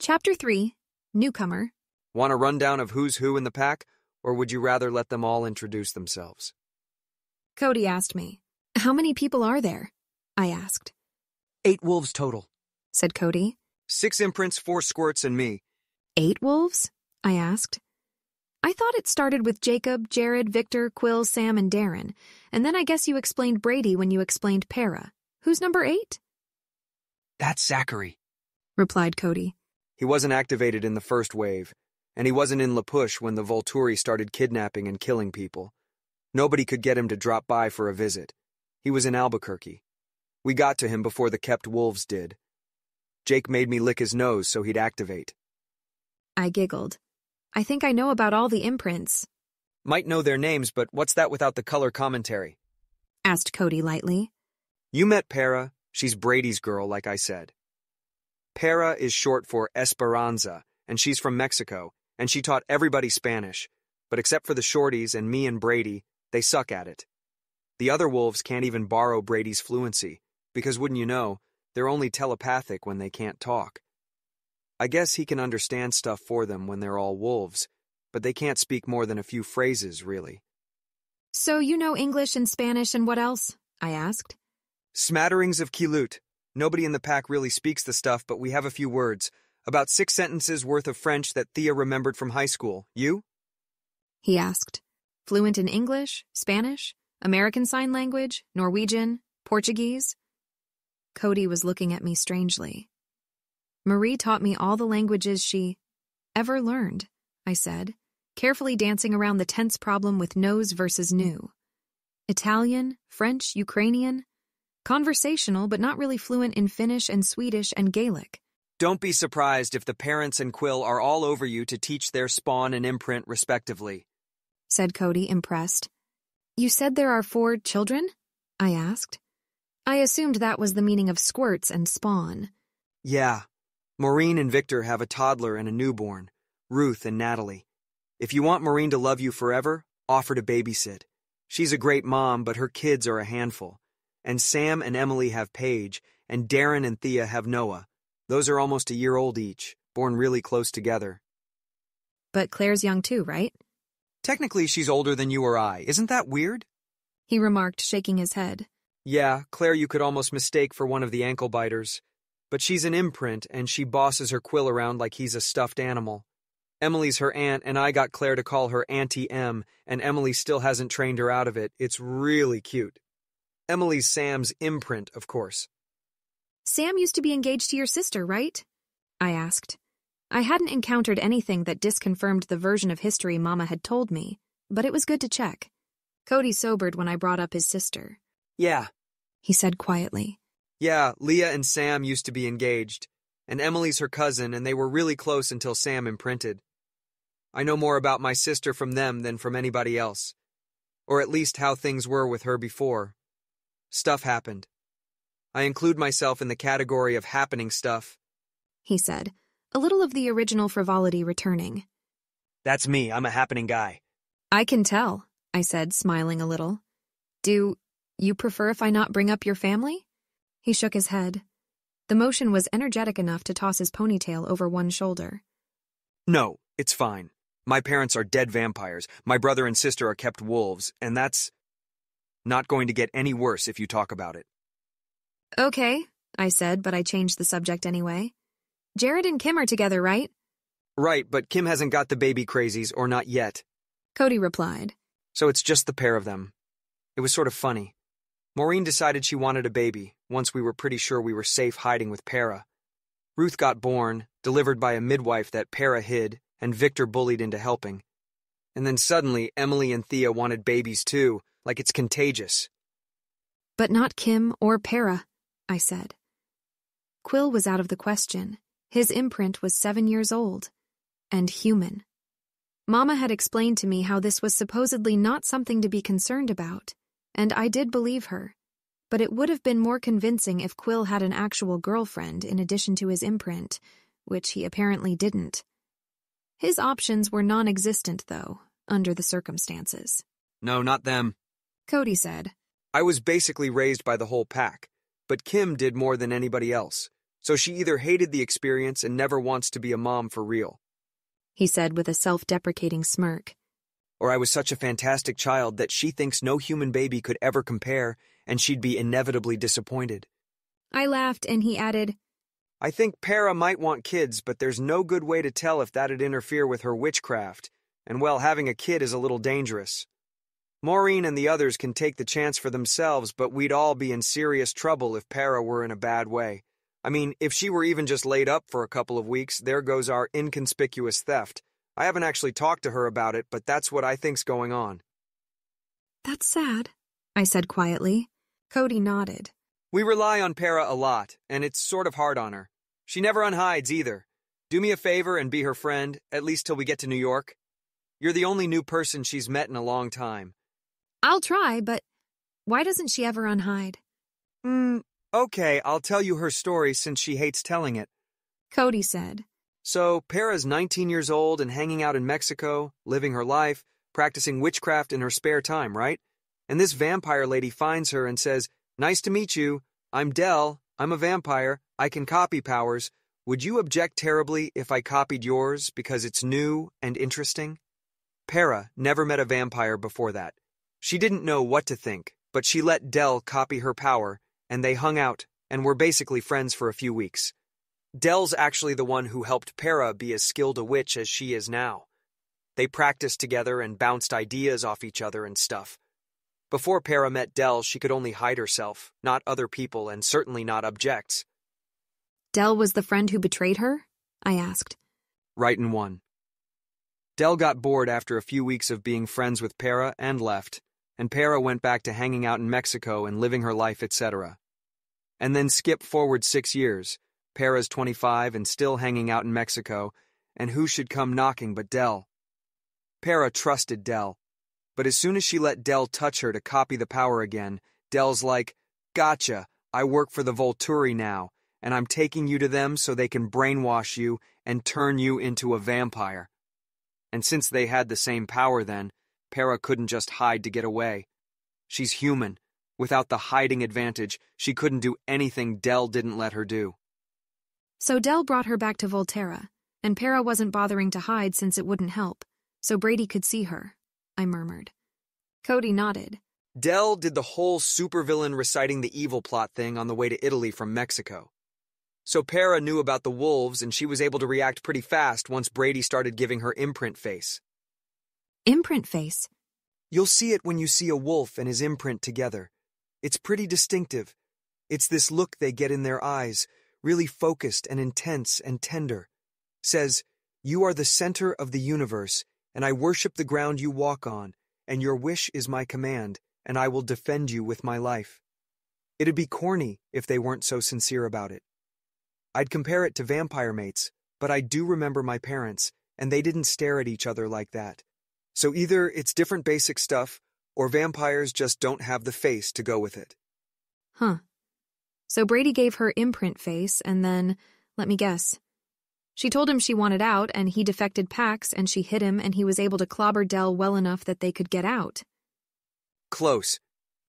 Chapter 3, Newcomer. Want a rundown of who's who in the pack, or would you rather let them all introduce themselves? Cody asked me. How many people are there? I asked. 8 wolves total. Said Cody. 6 imprints, 4 squirts, and me. 8 wolves? I asked. I thought it started with Jacob, Jared, Victor, Quill, Sam, and Darren, and then I guess you explained Brady when you explained Para. Who's number 8? That's Zachary, replied Cody. He wasn't activated in the first wave, and he wasn't in La Push when the Volturi started kidnapping and killing people. Nobody could get him to drop by for a visit. He was in Albuquerque. We got to him before the kept wolves did. Jake made me lick his nose so he'd activate. I giggled. I think I know about all the imprints. Might know their names, but what's that without the color commentary? Asked Cody lightly. You met Para. She's Brady's girl, like I said. Para is short for Esperanza, and she's from Mexico, and she taught everybody Spanish, but except for the shorties and me and Brady, they suck at it. The other wolves can't even borrow Brady's fluency, because wouldn't you know, they're only telepathic when they can't talk. I guess he can understand stuff for them when they're all wolves, but they can't speak more than a few phrases, really. So you know English and Spanish and what else? I asked. Smatterings of Kilut. Nobody in the pack really speaks the stuff, but we have a few words. About 6 sentences worth of French that Thea remembered from high school. You? He asked. Fluent in English, Spanish, American Sign Language, Norwegian, Portuguese? Cody was looking at me strangely. Marie taught me all the languages she ever learned, I said, carefully dancing around the tense problem with knows versus knew. Italian, French, Ukrainian. Conversational, but not really fluent in Finnish and Swedish and Gaelic. Don't be surprised if the parents and Quill are all over you to teach their spawn and imprint respectively, said Cody, impressed. You said there are 4 children? I asked. I assumed that was the meaning of squirts and spawn. Yeah. Maureen and Victor have a toddler and a newborn, Ruth and Natalie. If you want Maureen to love you forever, offer to babysit. She's a great mom, but her kids are a handful. And Sam and Emily have Paige, and Darren and Thea have Noah. Those are almost a year old each, born really close together. But Claire's young too, right? Technically, she's older than you or I. Isn't that weird? He remarked, shaking his head. Yeah, Claire you could almost mistake for one of the ankle biters. But she's an imprint, and she bosses her Quill around like he's a stuffed animal. Emily's her aunt, and I got Claire to call her Auntie M, and Emily still hasn't trained her out of it. It's really cute. Emily's Sam's imprint, of course. Sam used to be engaged to your sister, right? I asked. I hadn't encountered anything that disconfirmed the version of history Mama had told me, but it was good to check. Cody sobered when I brought up his sister. Yeah, he said quietly. Yeah, Leah and Sam used to be engaged, and Emily's her cousin, and they were really close until Sam imprinted. I know more about my sister from them than from anybody else, or at least how things were with her before. Stuff happened. I include myself in the category of happening stuff, he said, a little of the original frivolity returning. That's me, I'm a happening guy. I can tell, I said, smiling a little. Do you prefer if I not bring up your family? He shook his head. The motion was energetic enough to toss his ponytail over one shoulder. No, it's fine. My parents are dead vampires, my brother and sister are kept wolves, and that's not going to get any worse if you talk about it. Okay, I said, but I changed the subject anyway. Jared and Kim are together, right? Right, but Kim hasn't got the baby crazies, or not yet. Cody replied. So it's just the pair of them. It was sort of funny. Maureen decided she wanted a baby, once we were pretty sure we were safe hiding with Para. Ruth got born, delivered by a midwife that Para hid, and Victor bullied into helping. And then suddenly, Emily and Thea wanted babies too, like it's contagious. But not Kim or Para, I said. Quill was out of the question. His imprint was 7 years old. And human. Mama had explained to me how this was supposedly not something to be concerned about, and I did believe her. But it would have been more convincing if Quill had an actual girlfriend in addition to his imprint, which he apparently didn't. His options were non-existent, though, under the circumstances. No, not them, Cody said. I was basically raised by the whole pack, but Kim did more than anybody else. So she either hated the experience and never wants to be a mom for real. He said with a self-deprecating smirk. Or I was such a fantastic child that she thinks no human baby could ever compare, and she'd be inevitably disappointed. I laughed, and he added, I think Para might want kids, but there's no good way to tell if that'd interfere with her witchcraft, and well, having a kid is a little dangerous. Maureen and the others can take the chance for themselves, but we'd all be in serious trouble if Para were in a bad way. I mean, if she were even just laid up for a couple of weeks, there goes our inconspicuous theft. I haven't actually talked to her about it, but that's what I think's going on. That's sad, I said quietly. Cody nodded. We rely on Para a lot, and it's sort of hard on her. She never unhides either. Do me a favor and be her friend, at least till we get to New York. You're the only new person she's met in a long time. I'll try, but why doesn't she ever unhide? Okay, I'll tell you her story since she hates telling it. Cody said. So, Para's 19 years old and hanging out in Mexico, living her life, practicing witchcraft in her spare time, right? And this vampire lady finds her and says, Nice to meet you. I'm Del. I'm a vampire. I can copy powers. Would you object terribly if I copied yours because it's new and interesting? Para never met a vampire before that. She didn't know what to think, but she let Del copy her power, and they hung out and were basically friends for a few weeks. Del's actually the one who helped Para be as skilled a witch as she is now. They practiced together and bounced ideas off each other and stuff. Before Para met Del, she could only hide herself, not other people, and certainly not objects. Del was the friend who betrayed her? I asked. Right in one. Del got bored after a few weeks of being friends with Para and left, and Para went back to hanging out in Mexico and living her life, etc. And then skip forward 6 years. Para's 25 and still hanging out in Mexico, and who should come knocking but Del? Para trusted Del, but as soon as she let Del touch her to copy the power again, Del's like, Gotcha, I work for the Volturi now, and I'm taking you to them so they can brainwash you and turn you into a vampire. And since they had the same power then, Para couldn't just hide to get away. She's human. Without the hiding advantage, she couldn't do anything Del didn't let her do. So Del brought her back to Volterra, and Para wasn't bothering to hide since it wouldn't help, so Brady could see her, I murmured. Cody nodded. Del did the whole supervillain reciting the evil plot thing on the way to Italy from Mexico. So Para knew about the wolves and she was able to react pretty fast once Brady started giving her imprint face. Imprint face? You'll see it when you see a wolf and his imprint together. It's pretty distinctive. It's this look they get in their eyes, really focused and intense and tender. Says, You are the center of the universe, and I worship the ground you walk on, and your wish is my command, and I will defend you with my life. It'd be corny if they weren't so sincere about it. I'd compare it to vampire mates, but I do remember my parents, and they didn't stare at each other like that. So either it's different basic stuff, or vampires just don't have the face to go with it. Huh. So Brady gave her imprint face, and then, let me guess. She told him she wanted out, and he defected packs, and she hit him, and he was able to clobber Del well enough that they could get out. Close.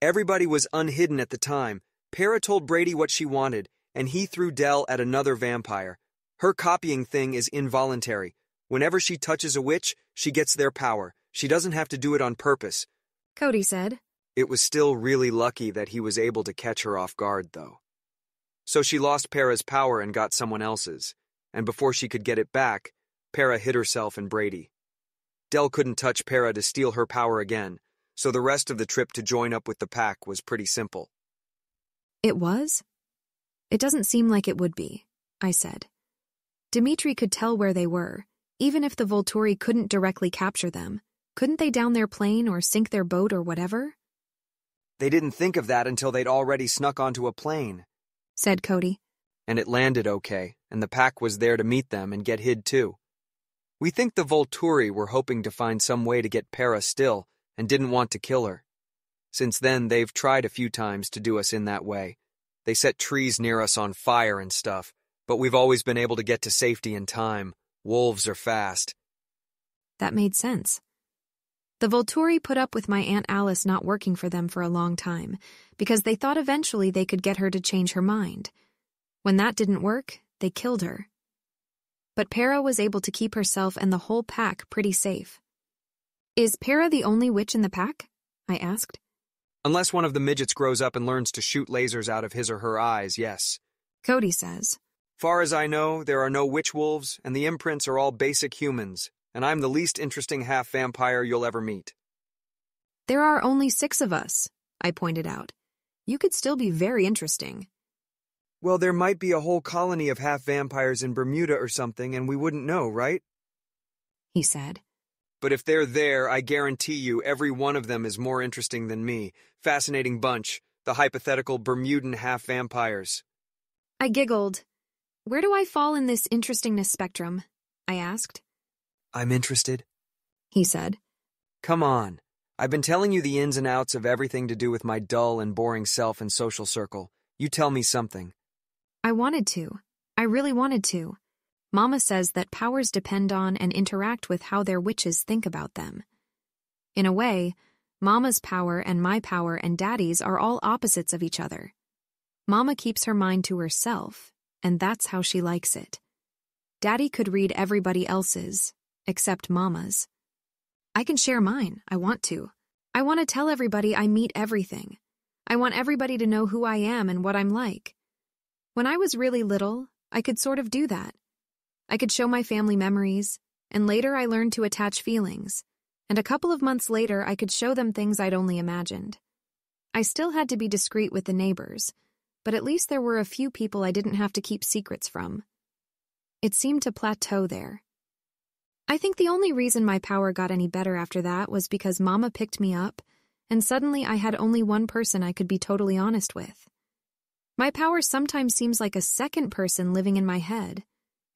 Everybody was unhidden at the time. Para told Brady what she wanted, and he threw Del at another vampire. Her copying thing is involuntary. Whenever she touches a witch, she gets their power. She doesn't have to do it on purpose. Cody said. It was still really lucky that he was able to catch her off guard, though. So she lost Para's power and got someone else's, and before she could get it back, Para hid herself and Brady. Del couldn't touch Para to steal her power again, so the rest of the trip to join up with the pack was pretty simple. It was? It doesn't seem like it would be, I said. Dimitri could tell where they were, even if the Volturi couldn't directly capture them. Couldn't they down their plane or sink their boat or whatever? They didn't think of that until they'd already snuck onto a plane, said Cody. And it landed okay, and the pack was there to meet them and get hid too. We think the Volturi were hoping to find some way to get Para still and didn't want to kill her. Since then, they've tried a few times to do us in that way. They set trees near us on fire and stuff, but we've always been able to get to safety in time. Wolves are fast. That made sense. The Volturi put up with my Aunt Alice not working for them for a long time, because they thought eventually they could get her to change her mind. When that didn't work, they killed her. But Para was able to keep herself and the whole pack pretty safe. Is Para the only witch in the pack? I asked. Unless one of the midgets grows up and learns to shoot lasers out of his or her eyes, yes. Cody says. Far as I know, there are no witch wolves, and the imprints are all basic humans, and I'm the least interesting half-vampire you'll ever meet. There are only 6 of us, I pointed out. You could still be very interesting. Well, there might be a whole colony of half-vampires in Bermuda or something, and we wouldn't know, right? He said. But if they're there, I guarantee you every one of them is more interesting than me. Fascinating bunch, the hypothetical Bermudan half-vampires. I giggled. Where do I fall in this interestingness spectrum? I asked. I'm interested, he said. Come on. I've been telling you the ins and outs of everything to do with my dull and boring self and social circle. You tell me something. I wanted to. I really wanted to. Mama says that powers depend on and interact with how their witches think about them. In a way, Mama's power and my power and Daddy's are all opposites of each other. Mama keeps her mind to herself, and that's how she likes it. Daddy could read everybody else's, except Mama's. I can share mine. I want to. I want to tell everybody I meet everything. I want everybody to know who I am and what I'm like. When I was really little, I could sort of do that. I could show my family memories, and later I learned to attach feelings, and a couple of months later I could show them things I'd only imagined. I still had to be discreet with the neighbors, but at least there were a few people I didn't have to keep secrets from. It seemed to plateau there. I think the only reason my power got any better after that was because Mama picked me up, and suddenly I had only one person I could be totally honest with. My power sometimes seems like a second person living in my head,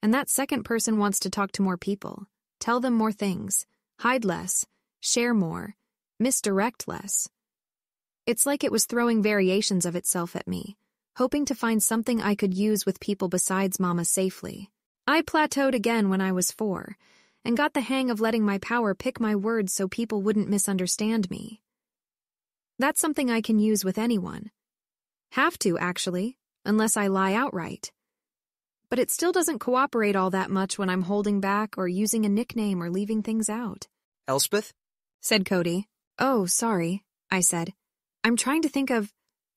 and that second person wants to talk to more people, tell them more things, hide less, share more, misdirect less. It's like it was throwing variations of itself at me, hoping to find something I could use with people besides Mama safely. I plateaued again when I was 4, and got the hang of letting my power pick my words so people wouldn't misunderstand me. That's something I can use with anyone. Have to, actually, unless I lie outright. But it still doesn't cooperate all that much when I'm holding back or using a nickname or leaving things out. Elspeth? Said Cody. Oh, sorry, I said. I'm trying to think of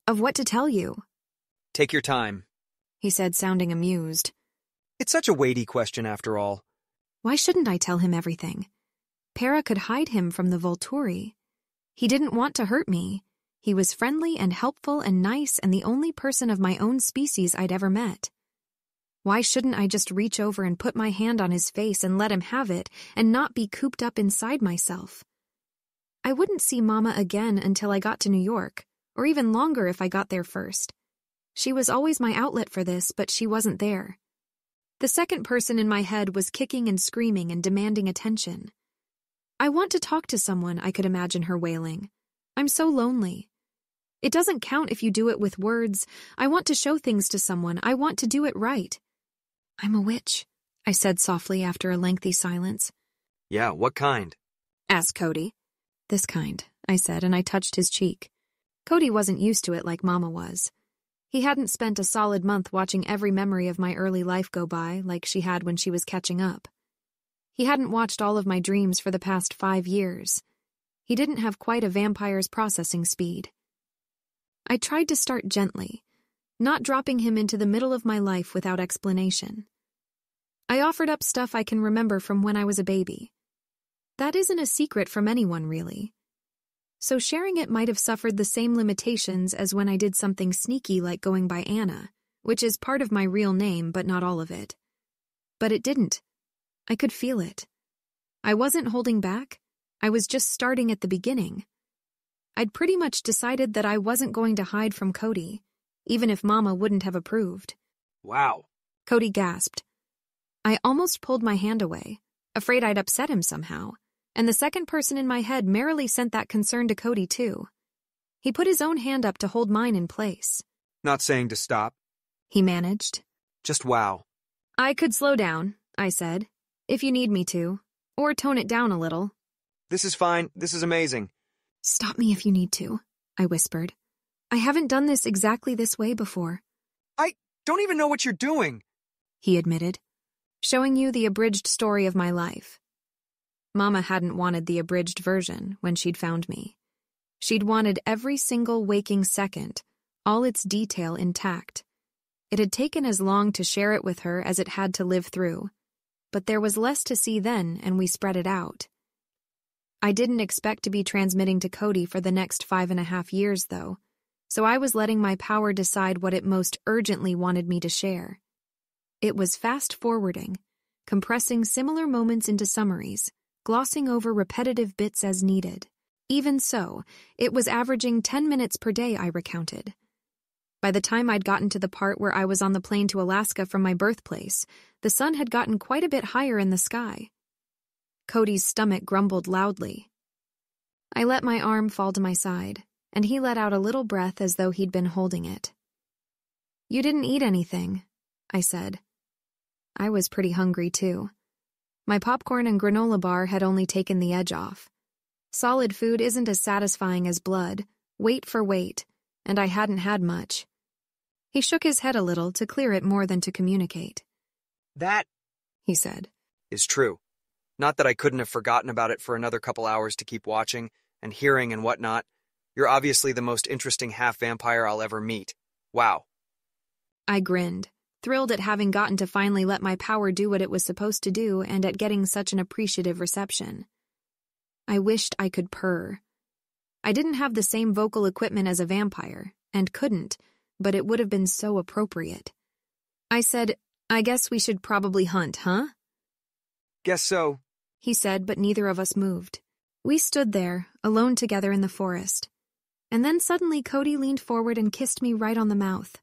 what to tell you. Take your time, he said, sounding amused. It's such a weighty question after all. Why shouldn't I tell him everything? Para could hide him from the Volturi. He didn't want to hurt me. He was friendly and helpful and nice and the only person of my own species I'd ever met. Why shouldn't I just reach over and put my hand on his face and let him have it and not be cooped up inside myself? I wouldn't see Mama again until I got to New York, or even longer if I got there first. She was always my outlet for this, but she wasn't there. The second person in my head was kicking and screaming and demanding attention. I want to talk to someone, I could imagine her wailing. I'm so lonely. It doesn't count if you do it with words. I want to show things to someone. I want to do it right. I'm a witch, I said softly after a lengthy silence. Yeah, what kind? Asked Cody. This kind, I said, and I touched his cheek. Cody wasn't used to it like Mama was. He hadn't spent a solid month watching every memory of my early life go by like she had when she was catching up. He hadn't watched all of my dreams for the past 5 years. He didn't have quite a vampire's processing speed. I tried to start gently, not dropping him into the middle of my life without explanation. I offered up stuff I can remember from when I was a baby. That isn't a secret from anyone, really. So sharing it might have suffered the same limitations as when I did something sneaky like going by Anna, which is part of my real name but not all of it. But it didn't. I could feel it. I wasn't holding back. I was just starting at the beginning. I'd pretty much decided that I wasn't going to hide from Cody, even if Mama wouldn't have approved. Wow. Cody gasped. I almost pulled my hand away, afraid I'd upset him somehow, and the second person in my head merrily sent that concern to Cody too. He put his own hand up to hold mine in place. Not saying to stop. He managed. Just wow. I could slow down, I said, if you need me to, or tone it down a little. This is fine. This is amazing. Stop me if you need to, I whispered. I haven't done this exactly this way before. don't even know what you're doing, he admitted, showing you the abridged story of my life. Mama hadn't wanted the abridged version when she'd found me. She'd wanted every single waking second, all its detail intact. It had taken as long to share it with her as it had to live through, but there was less to see then, and we spread it out. I didn't expect to be transmitting to Cody for the next 5.5 years, though, so I was letting my power decide what it most urgently wanted me to share. It was fast-forwarding, compressing similar moments into summaries, glossing over repetitive bits as needed. Even so, it was averaging 10 minutes per day, I recounted. By the time I'd gotten to the part where I was on the plane to Alaska from my birthplace, the sun had gotten quite a bit higher in the sky. Cody's stomach grumbled loudly. I let my arm fall to my side, and he let out a little breath as though he'd been holding it. You didn't eat anything, I said. I was pretty hungry, too. My popcorn and granola bar had only taken the edge off. Solid food isn't as satisfying as blood, weight for weight, and I hadn't had much. He shook his head a little to clear it more than to communicate. That, he said, is true. Not that I couldn't have forgotten about it for another couple hours to keep watching and hearing and whatnot. You're obviously the most interesting half-vampire I'll ever meet. Wow. I grinned, thrilled at having gotten to finally let my power do what it was supposed to do and at getting such an appreciative reception. I wished I could purr. I didn't have the same vocal equipment as a vampire, and couldn't, but it would have been so appropriate. I said, I guess we should probably hunt, huh? Guess so, he said, but neither of us moved. We stood there, alone together in the forest. And then suddenly Cody leaned forward and kissed me right on the mouth.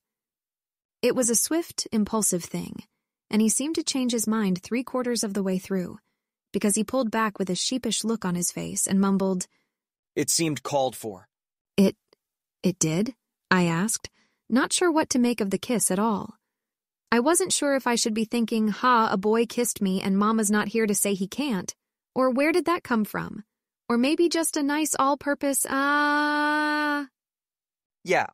It was a swift, impulsive thing, and he seemed to change his mind 3/4 of the way through, because he pulled back with a sheepish look on his face and mumbled, It seemed called for. It did? I asked, not sure what to make of the kiss at all. I wasn't sure if I should be thinking, a boy kissed me and Mama's not here to say he can't, or where did that come from? Or maybe just a nice all-purpose, Yeah,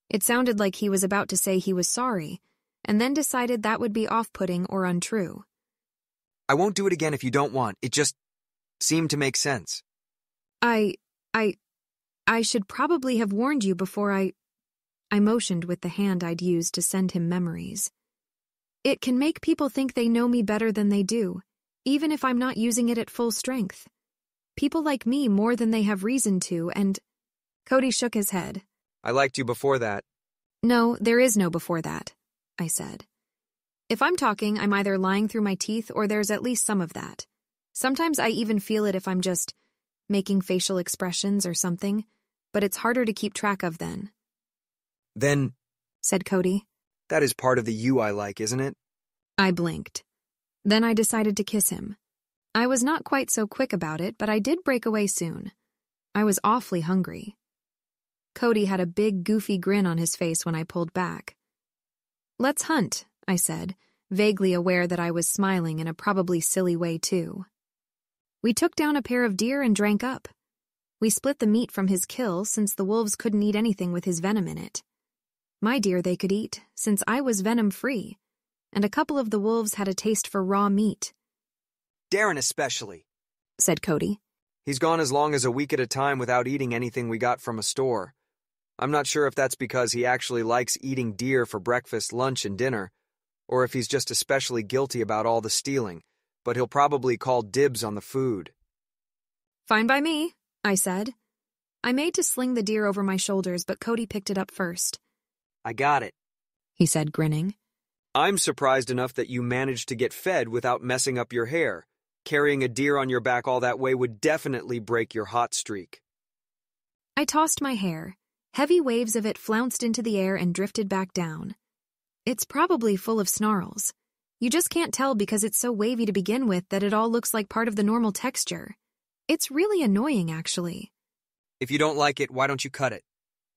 It sounded like he was about to say he was sorry, and then decided that would be off-putting or untrue. I won't do it again if you don't want. It just seemed to make sense. I should probably have warned you before I motioned with the hand I'd used to send him memories. It can make people think they know me better than they do, even if I'm not using it at full strength. People like me more than they have reason to, and... Cody shook his head. I liked you before that. No, there is no before that, I said. If I'm talking, I'm either lying through my teeth or there's at least some of that. Sometimes I even feel it if I'm just making facial expressions or something, but it's harder to keep track of then. Then, said Cody, that is part of the you I like, isn't it? I blinked. Then I decided to kiss him. I was not quite so quick about it, but I did break away soon. I was awfully hungry. Cody had a big, goofy grin on his face when I pulled back. Let's hunt, I said, vaguely aware that I was smiling in a probably silly way too. We took down a pair of deer and drank up. We split the meat from his kill since the wolves couldn't eat anything with his venom in it. My deer they could eat, since I was venom-free, and a couple of the wolves had a taste for raw meat. Darren especially, said Cody. He's gone as long as a week at a time without eating anything we got from a store. I'm not sure if that's because he actually likes eating deer for breakfast, lunch, and dinner, or if he's just especially guilty about all the stealing, but he'll probably call dibs on the food. Fine by me, I said. I made to sling the deer over my shoulders, but Cody picked it up first. I got it, he said, grinning. I'm surprised enough that you managed to get fed without messing up your hair. Carrying a deer on your back all that way would definitely break your hot streak. I tossed my hair. Heavy waves of it flounced into the air and drifted back down. It's probably full of snarls. You just can't tell because it's so wavy to begin with that it all looks like part of the normal texture. It's really annoying, actually. If you don't like it, why don't you cut it?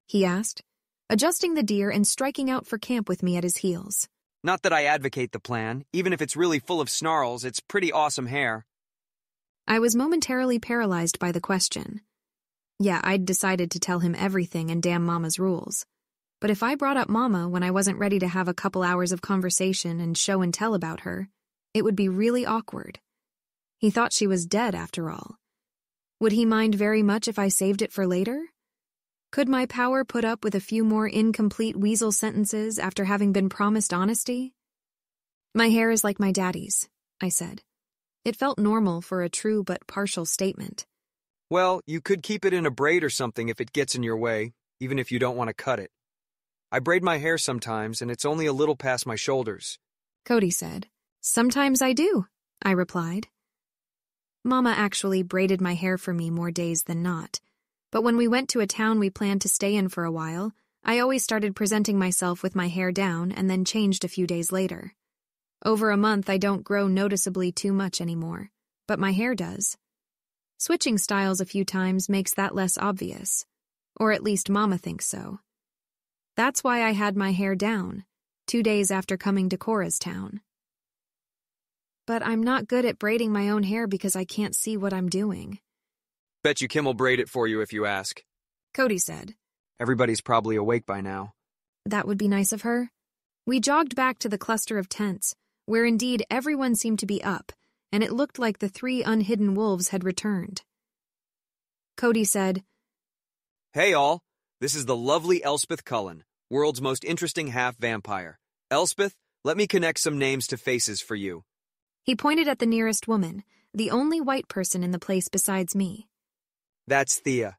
He asked, adjusting the deer and striking out for camp with me at his heels. Not that I advocate the plan. Even if it's really full of snarls, it's pretty awesome hair. I was momentarily paralyzed by the question. Yeah, I'd decided to tell him everything and damn Mama's rules. But if I brought up Mama when I wasn't ready to have a couple hours of conversation and show and tell about her, it would be really awkward. He thought she was dead after all. Would he mind very much if I saved it for later? Could my power put up with a few more incomplete weasel sentences after having been promised honesty? My hair is like my daddy's, I said. It felt normal for a true but partial statement. Well, you could keep it in a braid or something if it gets in your way, even if you don't want to cut it. I braid my hair sometimes, and it's only a little past my shoulders, Cody said. Sometimes I do, I replied. Mama actually braided my hair for me more days than not. But when we went to a town we planned to stay in for a while, I always started presenting myself with my hair down and then changed a few days later. Over a month, I don't grow noticeably too much anymore, but my hair does. Switching styles a few times makes that less obvious, or at least Mama thinks so. That's why I had my hair down, 2 days after coming to Cora's town. But I'm not good at braiding my own hair because I can't see what I'm doing. Bet you Kim will braid it for you if you ask, Cody said. Everybody's probably awake by now. That would be nice of her. We jogged back to the cluster of tents, where indeed everyone seemed to be up, and it looked like the 3 unhidden wolves had returned. Cody said, Hey all, this is the lovely Elspeth Cullen, world's most interesting half-vampire. Elspeth, let me connect some names to faces for you. He pointed at the nearest woman, the only white person in the place besides me. That's Thea.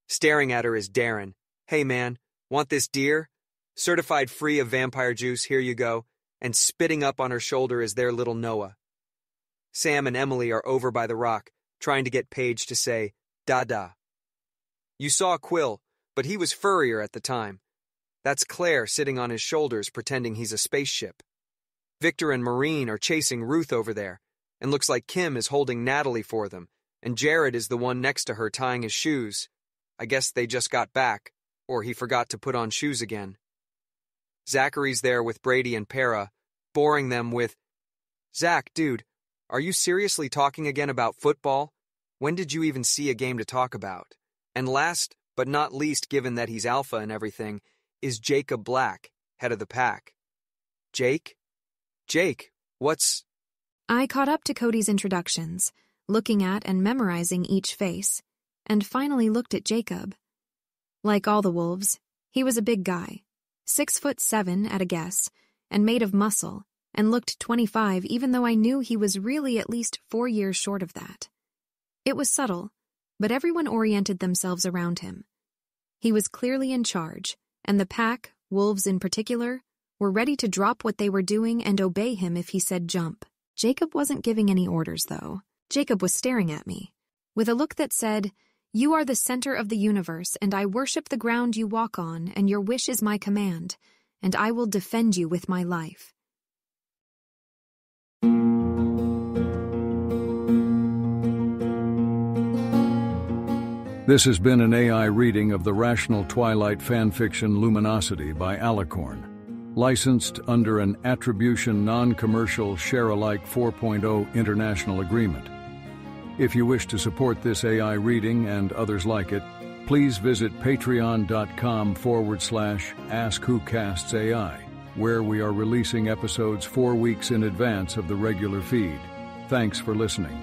Staring at her is Darren. Hey man, want this deer? Certified free of vampire juice, here you go. And spitting up on her shoulder is their little Noah. Sam and Emily are over by the rock, trying to get Paige to say, da-da. You saw Quill, but he was furrier at the time. That's Claire sitting on his shoulders pretending he's a spaceship. Victor and Maureen are chasing Ruth over there, and looks like Kim is holding Natalie for them, and Jared is the one next to her tying his shoes. I guess they just got back, or he forgot to put on shoes again. Zachary's there with Brady and Para, boring them with, Zach, dude, are you seriously talking again about football? When did you even see a game to talk about? And last, but not least, given that he's alpha and everything, is Jacob Black, head of the pack. Jake, what's... I caught up to Cody's introductions, looking at and memorizing each face, and finally looked at Jacob. Like all the wolves, he was a big guy, 6'7" at a guess, and made of muscle, and looked 25 even though I knew he was really at least 4 years short of that. It was subtle, but everyone oriented themselves around him. He was clearly in charge, and the pack, wolves in particular, were ready to drop what they were doing and obey him if he said jump. Jacob wasn't giving any orders, though. Jacob was staring at me, with a look that said, You are the center of the universe, and I worship the ground you walk on, and your wish is my command, and I will defend you with my life. This has been an AI reading of the Rational Twilight fanfiction Luminosity by Alicorn, licensed under an Attribution Non-Commercial Share-alike 4.0 International Agreement. If you wish to support this AI reading and others like it, please visit patreon.com/AskWhoCastsAI, where we are releasing episodes 4 weeks in advance of the regular feed. Thanks for listening.